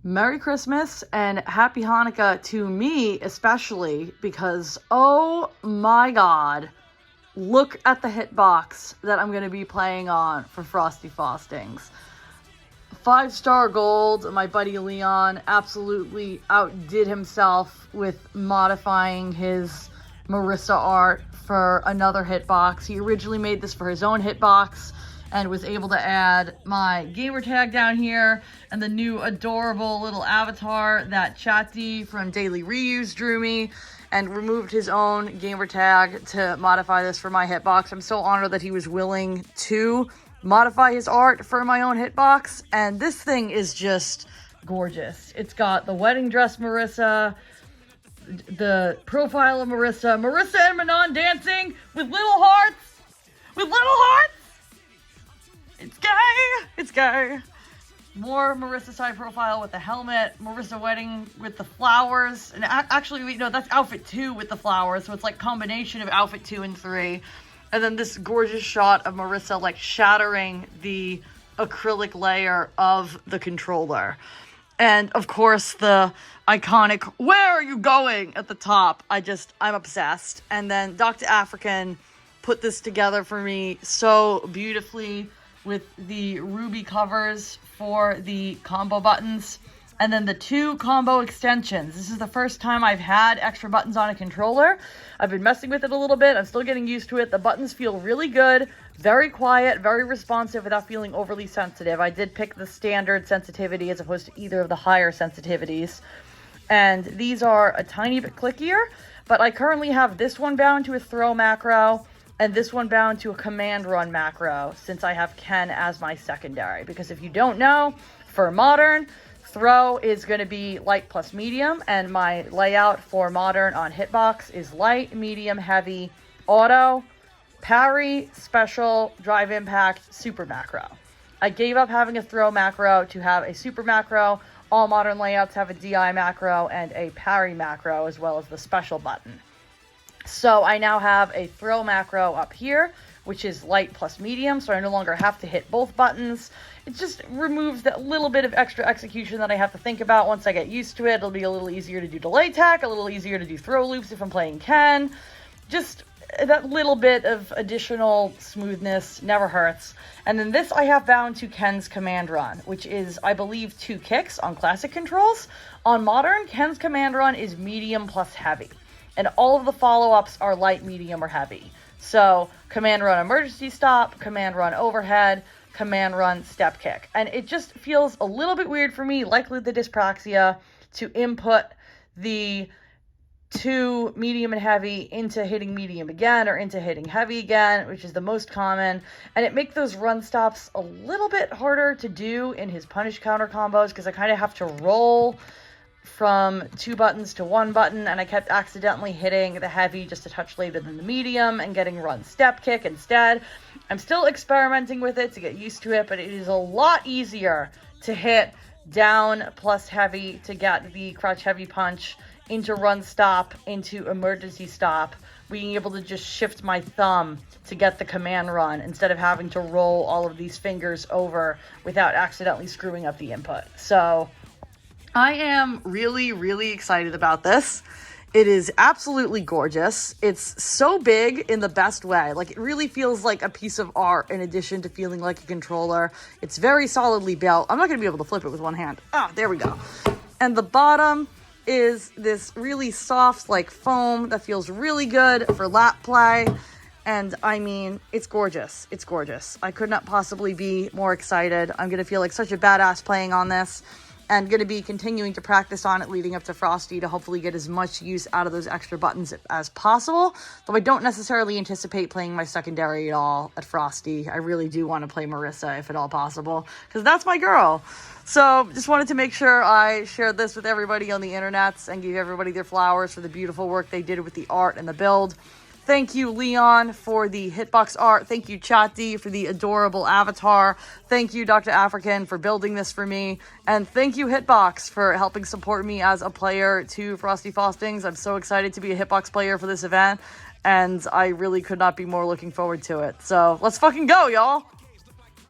Merry Christmas and Happy Hanukkah to me especially, because oh my god, look at the hitbox that I'm going to be playing on for Frosty Faustings. 5-star gold. My buddy Leon absolutely outdid himself with modifying his Marisa art for another hitbox. He originally made this for his own hitbox and was able to add my gamer tag down here and the new adorable little avatar that Chatdy from Daily Ryu drew me, and removed his own gamer tag to modify this for my hitbox. I'm so honored that he was willing to modify his art for my own hitbox, and this thing is just gorgeous. It's got the wedding dress Marisa, the profile of Marisa and Manon dancing with little hearts, It's gay! It's gay! More Marisa side profile with the helmet, Marisa wedding with the flowers, and actually, no, that's outfit 2 with the flowers, so it's like combination of outfit 2 and 3. And then this gorgeous shot of Marisa like shattering the acrylic layer of the controller. And of course the iconic, "Where are you going?" at the top. I'm obsessed. And then Dr. African put this together for me so beautifully with the ruby covers for the combo buttons, and then the 2 combo extensions. This is the first time I've had extra buttons on a controller. I've been messing with it a little bit. I'm still getting used to it. The buttons feel really good, very quiet, very responsive without feeling overly sensitive. I did pick the standard sensitivity as opposed to either of the higher sensitivities. And these are a tiny bit clickier, but I currently have this one bound to a throw macro and this one bound to a command run macro, since I have Ken as my secondary. Because if you don't know, for modern, throw is going to be light plus medium, and my layout for modern on hitbox is light, medium, heavy, auto, parry, special, drive impact, super macro. I gave up having a throw macro to have a super macro. All modern layouts have a DI macro and a parry macro, as well as the special button. So I now have a throw macro up here, which is light plus medium, so I no longer have to hit both buttons. It just removes that little bit of extra execution that I have to think about. Once I get used to it, it'll be a little easier to do delay tack, a little easier to do throw loops if I'm playing Ken. Just that little bit of additional smoothness never hurts. And then this I have bound to Ken's command run, which is, I believe, 2 kicks on classic controls. On modern, Ken's command run is medium plus heavy, and all of the follow-ups are light, medium, or heavy. So command run emergency stop, command run overhead, command run step kick. And it just feels a little bit weird for me, likely the dyspraxia, to input the 2 medium and heavy into hitting medium again or into hitting heavy again, which is the most common. And it makes those run stops a little bit harder to do in his punish counter combos, because I kind of have to roll from 2 buttons to 1 button, and I kept accidentally hitting the heavy just a touch later than the medium and getting run step kick instead. I'm still experimenting with it to get used to it, but it is a lot easier to hit down plus heavy to get the crouch heavy punch into run stop, into emergency stop, being able to just shift my thumb to get the command run instead of having to roll all of these fingers over without accidentally screwing up the input. So I am really, really excited about this. It is absolutely gorgeous. It's so big in the best way. Like, it really feels like a piece of art in addition to feeling like a controller. It's very solidly built. I'm not going to be able to flip it with one hand. Ah, there we go. And the bottom is this really soft, like, foam that feels really good for lap play. And I mean, it's gorgeous. It's gorgeous. I could not possibly be more excited. I'm going to feel like such a badass playing on this, and going to be continuing to practice on it leading up to Frosty to hopefully get as much use out of those extra buttons as possible. Though I don't necessarily anticipate playing my secondary at all at Frosty. I really do want to play Marisa if at all possible, because that's my girl. So just wanted to make sure I shared this with everybody on the internets and gave everybody their flowers for the beautiful work they did with the art and the build. Thank you, Leon, for the hitbox art. Thank you, Chatdy, for the adorable avatar. Thank you, Dr. African, for building this for me. And thank you, Hitbox, for helping support me as a player to Frosty Faustings. I'm so excited to be a Hitbox player for this event, and I really could not be more looking forward to it. So let's fucking go, y'all!